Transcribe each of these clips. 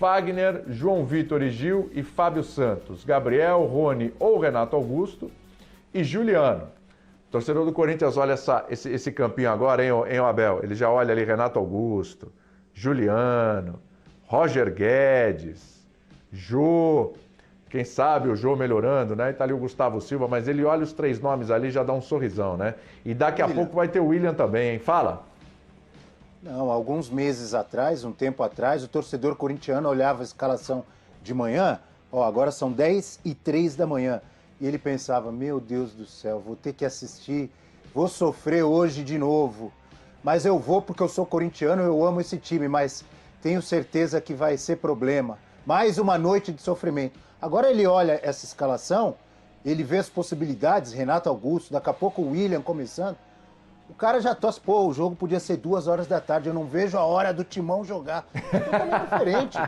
Fagner, João Vitor e Gil e Fábio Santos, Gabriel, Rony ou Renato Augusto e Juliano. O torcedor do Corinthians olha esse campinho agora, hein, Abel? Ele já olha ali Renato Augusto, Juliano, Roger Guedes, Jô, quem sabe o Jô melhorando, né? E tá ali o Gustavo Silva, mas ele olha os 3 nomes ali e já dá um sorrisão, né? E daqui a pouco vai ter o William também, hein? Fala! Não, alguns meses atrás, um tempo atrás, o torcedor corintiano olhava a escalação de manhã, agora são 10h03 da manhã, e ele pensava, meu Deus do céu, vou ter que assistir, vou sofrer hoje de novo, mas eu vou porque eu sou corintiano, eu amo esse time, mas tenho certeza que vai ser problema, mais uma noite de sofrimento. Agora ele olha essa escalação, ele vê as possibilidades, Renato Augusto, daqui a pouco o William começando, o cara já tosse, o jogo podia ser 2 horas da tarde, eu não vejo a hora do Timão jogar. É totalmente diferente.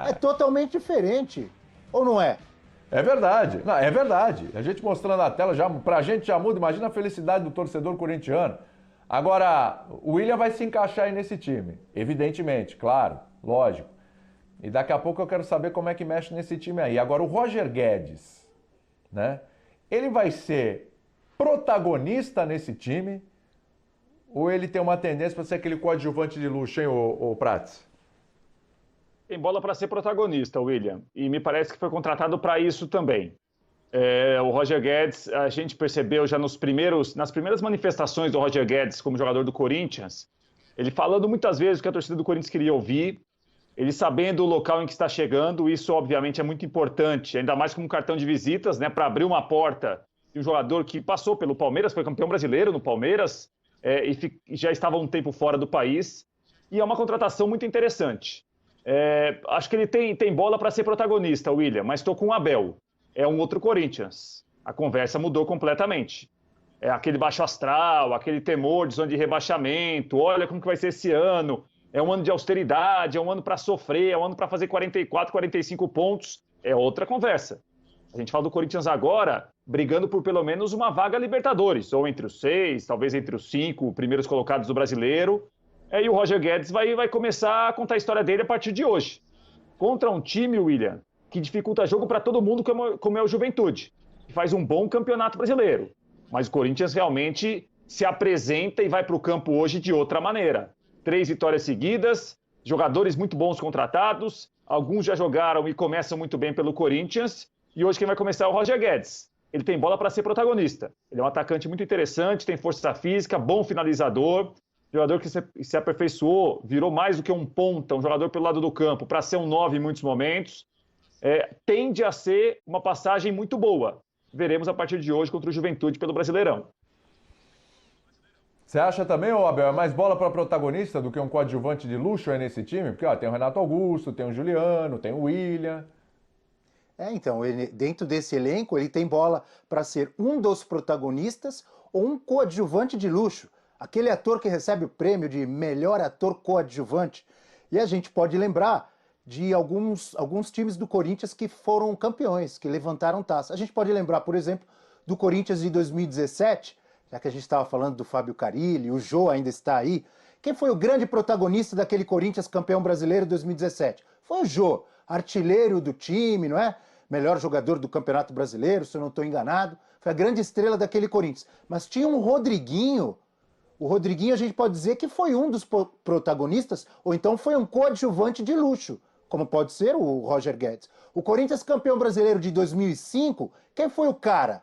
É totalmente diferente. Ou não é? É verdade. Não, é verdade. A gente mostrando na tela, pra gente já muda. Imagina a felicidade do torcedor corintiano. Agora, o William vai se encaixar aí nesse time. Evidentemente, claro, lógico. E daqui a pouco eu quero saber como é que mexe nesse time aí. Agora, o Roger Guedes, né? Ele vai ser protagonista nesse time? Ou ele tem uma tendência para ser aquele coadjuvante de luxo, hein, ô Prats? Tem bola para ser protagonista, William. E me parece que foi contratado para isso também. O Roger Guedes, a gente percebeu já nas primeiras manifestações do Roger Guedes como jogador do Corinthians, ele falando muitas vezes o que a torcida do Corinthians queria ouvir, ele sabendo o local em que está chegando, isso obviamente é muito importante, ainda mais como cartão de visitas, né, para abrir uma porta de um jogador que passou pelo Palmeiras, foi campeão brasileiro no Palmeiras, e já estava um tempo fora do país, e é uma contratação muito interessante. Acho que ele tem bola para ser protagonista, William, mas estou com o Abel. É um outro Corinthians. A conversa mudou completamente. É aquele baixo astral, aquele temor de zona de rebaixamento, olha como que vai ser esse ano, é um ano de austeridade, é um ano para sofrer, é um ano para fazer 44, 45 pontos, é outra conversa. A gente fala do Corinthians agora, brigando por pelo menos uma vaga Libertadores, ou entre os 6, talvez entre os 5 primeiros colocados do Brasileiro. E o Roger Guedes vai começar a contar a história dele a partir de hoje. Contra um time, William, que dificulta jogo para todo mundo, como é o Juventude, que faz um bom campeonato brasileiro. Mas o Corinthians realmente se apresenta e vai para o campo hoje de outra maneira. 3 vitórias seguidas, jogadores muito bons contratados, alguns já jogaram e começam muito bem pelo Corinthians, e hoje quem vai começar é o Roger Guedes. Ele tem bola para ser protagonista. Ele é um atacante muito interessante, tem força física, bom finalizador, jogador que se aperfeiçoou, virou mais do que um ponta, um jogador pelo lado do campo, para ser um 9 em muitos momentos. Tende a ser uma passagem muito boa. Veremos a partir de hoje contra o Juventude pelo Brasileirão. Você acha também, Abel, é mais bola para protagonista do que um coadjuvante de luxo aí nesse time? Porque tem o Renato Augusto, tem o Juliano, tem o William. Então, dentro desse elenco, ele tem bola para ser um dos protagonistas ou um coadjuvante de luxo. Aquele ator que recebe o prêmio de melhor ator coadjuvante. E a gente pode lembrar de alguns times do Corinthians que foram campeões, que levantaram taça. A gente pode lembrar, por exemplo, do Corinthians de 2017, já que a gente estava falando do Fábio Carille, o Jô ainda está aí. Quem foi o grande protagonista daquele Corinthians campeão brasileiro de 2017? Foi o Jô, artilheiro do time, não é? Melhor jogador do Campeonato Brasileiro, se eu não estou enganado. Foi a grande estrela daquele Corinthians. Mas tinha um Rodriguinho. O Rodriguinho a gente pode dizer que foi um dos protagonistas, ou então foi um coadjuvante de luxo, como pode ser o Roger Guedes. O Corinthians campeão brasileiro de 2005, quem foi o cara?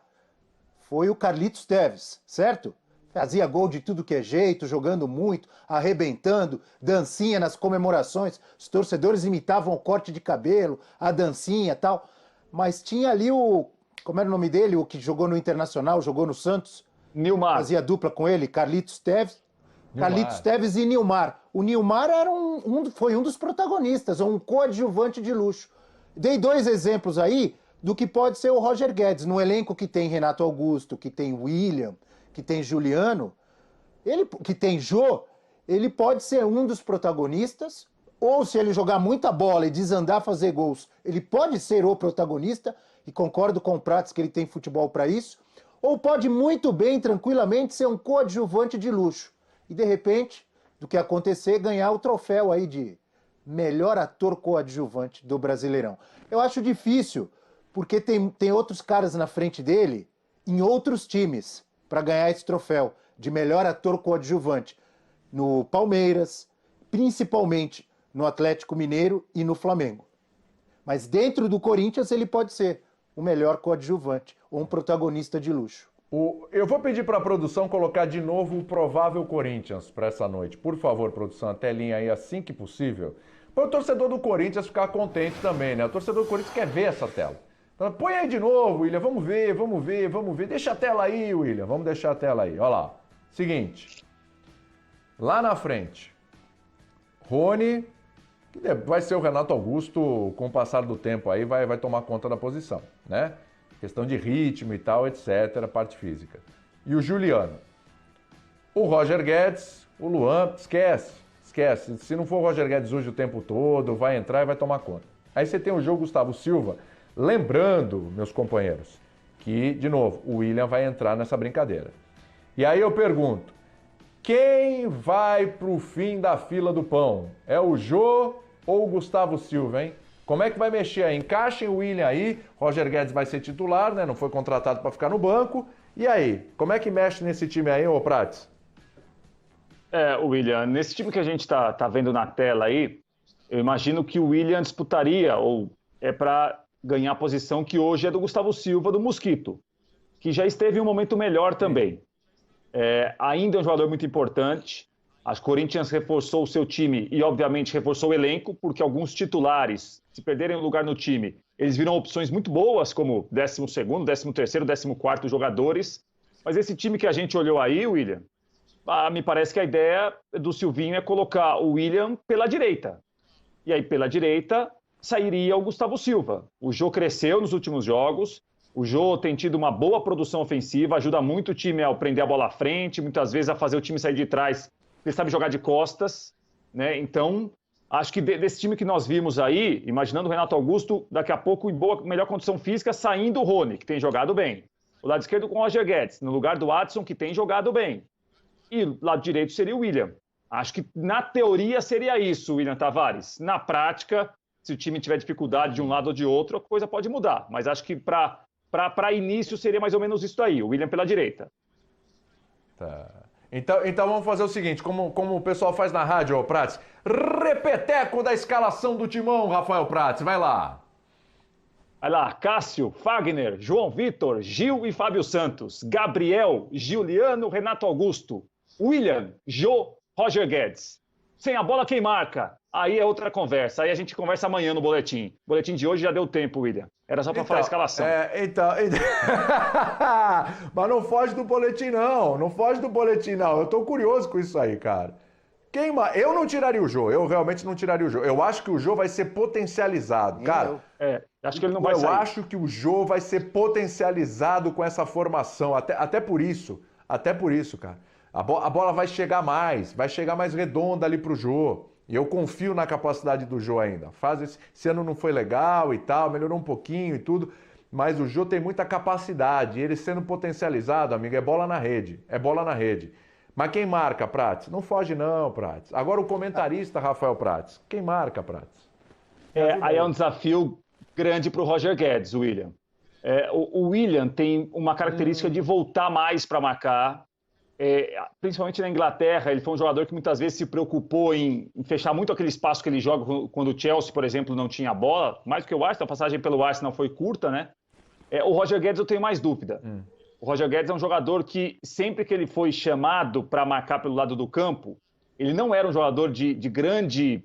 Foi o Carlitos Tevez, certo? Fazia gol de tudo que é jeito, jogando muito, arrebentando, dancinha nas comemorações, os torcedores imitavam o corte de cabelo, a dancinha e tal. Mas tinha ali como era o nome dele, o que jogou no Internacional, jogou no Santos? Nilmar. Fazia dupla com ele, Carlitos Tevez. Carlitos Tevez e Nilmar. O Nilmar era foi um dos protagonistas, um coadjuvante de luxo. Dei 2 exemplos aí do que pode ser o Roger Guedes, no elenco que tem Renato Augusto, que tem William, que tem Juliano, que tem Jô, ele pode ser um dos protagonistas, ou se ele jogar muita bola e desandar fazer gols, ele pode ser o protagonista, e concordo com o Prats que ele tem futebol para isso, ou pode muito bem, tranquilamente, ser um coadjuvante de luxo. E de repente, do que acontecer, ganhar o troféu aí de melhor ator coadjuvante do Brasileirão. Eu acho difícil, porque tem outros caras na frente dele, em outros times, para ganhar esse troféu de melhor ator coadjuvante. No Palmeiras, principalmente no Atlético Mineiro e no Flamengo. Mas dentro do Corinthians ele pode ser o melhor coadjuvante ou um protagonista de luxo. Eu vou pedir para a produção colocar de novo o provável Corinthians para essa noite. Por favor, produção, a telinha aí assim que possível. Para o torcedor do Corinthians ficar contente também, né? O torcedor do Corinthians quer ver essa tela. Então, põe aí de novo, William. Vamos ver, vamos ver, vamos ver. Deixa a tela aí, William. Vamos deixar a tela aí. Olha lá. Seguinte. Lá na frente. Rony, que vai ser o Renato Augusto, com o passar do tempo aí, vai tomar conta da posição, né? Questão de ritmo e tal, etc., parte física. E o Juliano. O Roger Guedes, o Luan, esquece. Se não for o Roger Guedes hoje o tempo todo, vai entrar e vai tomar conta. Aí você tem o jogo Gustavo Silva, lembrando, meus companheiros, que, de novo, o William vai entrar nessa brincadeira. E aí eu pergunto, quem vai pro fim da fila do pão? É o Jô ou o Gustavo Silva, hein? Como é que vai mexer aí? Encaixem o William aí, Roger Guedes vai ser titular, né? Não foi contratado para ficar no banco. E aí, como é que mexe nesse time aí, ô Prates? William, nesse time que a gente tá vendo na tela aí, eu imagino que o William disputaria, ou é para ganhar a posição que hoje é do Gustavo Silva, do Mosquito, que já esteve em um momento melhor também. Ainda é um jogador muito importante. As Corinthians reforçou o seu time e, obviamente, reforçou o elenco, porque alguns titulares, se perderem lugar no time, eles viram opções muito boas, como 12º, 13º, 14º jogadores. Mas esse time que a gente olhou aí, William, me parece que a ideia do Silvinho é colocar o William pela direita. E aí, pela direita, sairia o Gustavo Silva. O Jô cresceu nos últimos jogos. O Jô tem tido uma boa produção ofensiva, ajuda muito o time a prender a bola à frente, muitas vezes a fazer o time sair de trás. Ele sabe jogar de costas, né? Então, acho que desse time que nós vimos aí, imaginando o Renato Augusto, daqui a pouco em melhor condição física, saindo o Rony, que tem jogado bem. O lado esquerdo com o Roger Guedes, no lugar do Adson, que tem jogado bem. E o lado direito seria o William. Acho que na teoria seria isso, William Tavares. Na prática, se o time tiver dificuldade de um lado ou de outro, a coisa pode mudar. Mas acho que para início seria mais ou menos isso aí, o William pela direita. Tá. Então vamos fazer o seguinte, como o pessoal faz na rádio, Prates. Repeteco da escalação do timão, Rafael Prates, vai lá. Vai lá, Cássio, Fagner, João Vitor, Gil e Fábio Santos, Gabriel, Giuliano, Renato Augusto, William, Jô, Roger Guedes. Sem a bola, quem marca? Aí é outra conversa. Aí a gente conversa amanhã no boletim. O boletim de hoje já deu tempo, William. Era só para falar a escalação. Mas não foge do boletim, não. Não foge do boletim, não. Eu tô curioso com isso aí, cara. Eu não tiraria o Jô. Eu realmente não tiraria o Jô. Eu acho que o Jô vai ser potencializado, cara. Acho que ele não vai sair. Eu acho que o Jô vai ser potencializado com essa formação. Até por isso, cara. A bola vai chegar mais redonda ali pro Jô. E eu confio na capacidade do Jô ainda. Esse ano não foi legal e tal, melhorou um pouquinho e tudo, mas o Jô tem muita capacidade. E ele sendo potencializado, amigo, é bola na rede. Mas quem marca, Prates? Não foge não, Prates. Agora o comentarista, Rafael Prates. Quem marca, Prates? Aí é um desafio grande para o Roger Guedes, William. O William tem uma característica de voltar mais para marcar. Principalmente na Inglaterra, ele foi um jogador que muitas vezes se preocupou em fechar muito aquele espaço que ele joga quando o Chelsea, por exemplo, não tinha bola. Mais do que o Arsenal, a passagem pelo Arsenal foi curta, né? O Roger Guedes eu tenho mais dúvida. O Roger Guedes é um jogador que, sempre que ele foi chamado para marcar pelo lado do campo, ele não era um jogador de grande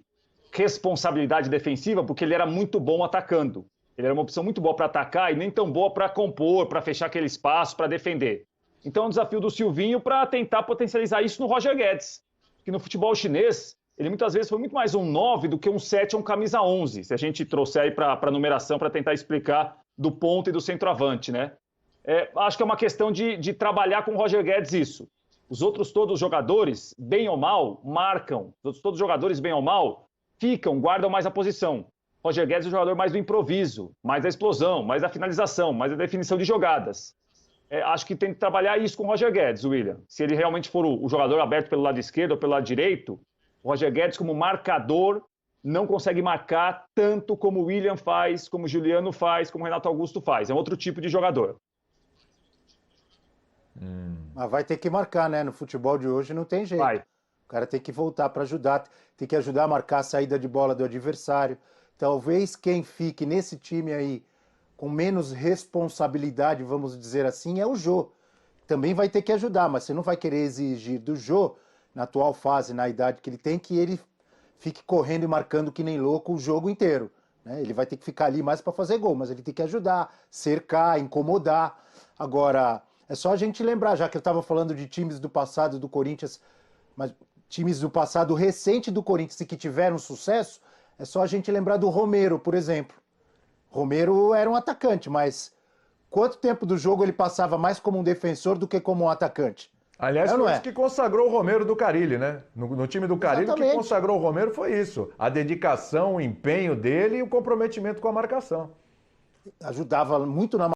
responsabilidade defensiva, porque ele era muito bom atacando. Ele era uma opção muito boa para atacar e nem tão boa para compor, para fechar aquele espaço, para defender. Então é um desafio do Silvinho para tentar potencializar isso no Roger Guedes, que no futebol chinês, ele muitas vezes foi muito mais um 9 do que um 7 ou um camisa 11, se a gente trouxer aí para a numeração para tentar explicar do ponta e do centroavante, né? Acho que é uma questão de trabalhar com o Roger Guedes isso. Os outros todos os jogadores, bem ou mal, marcam. Os outros todos os jogadores, bem ou mal, ficam, guardam mais a posição. Roger Guedes é o jogador mais do improviso, mais da explosão, mais da finalização, mais da definição de jogadas. Acho que tem que trabalhar isso com o Roger Guedes, William. Se ele realmente for o jogador aberto pelo lado esquerdo ou pelo lado direito, o Roger Guedes como marcador não consegue marcar tanto como o William faz, como o Juliano faz, como o Renato Augusto faz. É outro tipo de jogador. Mas vai ter que marcar, né? No futebol de hoje não tem jeito. Vai. O cara tem que voltar para ajudar, tem que ajudar a marcar a saída de bola do adversário. Talvez quem fique nesse time aí com menos responsabilidade, vamos dizer assim, é o Jô. Também vai ter que ajudar, mas você não vai querer exigir do Jô, na atual fase, na idade que ele tem, que ele fique correndo e marcando que nem louco o jogo inteiro, né? Ele vai ter que ficar ali mais para fazer gol, mas ele tem que ajudar, cercar, incomodar. Agora, é só a gente lembrar, já que eu estava falando de times do passado do Corinthians, mas times do passado recente do Corinthians e que tiveram sucesso, é só a gente lembrar do Romero, por exemplo. Romero era um atacante, mas quanto tempo do jogo ele passava mais como um defensor do que como um atacante? Aliás, foi isso que consagrou o Romero do Carille, né? No time do Carille, o que consagrou o Romero foi isso. A dedicação, o empenho dele e o comprometimento com a marcação. Ajudava muito na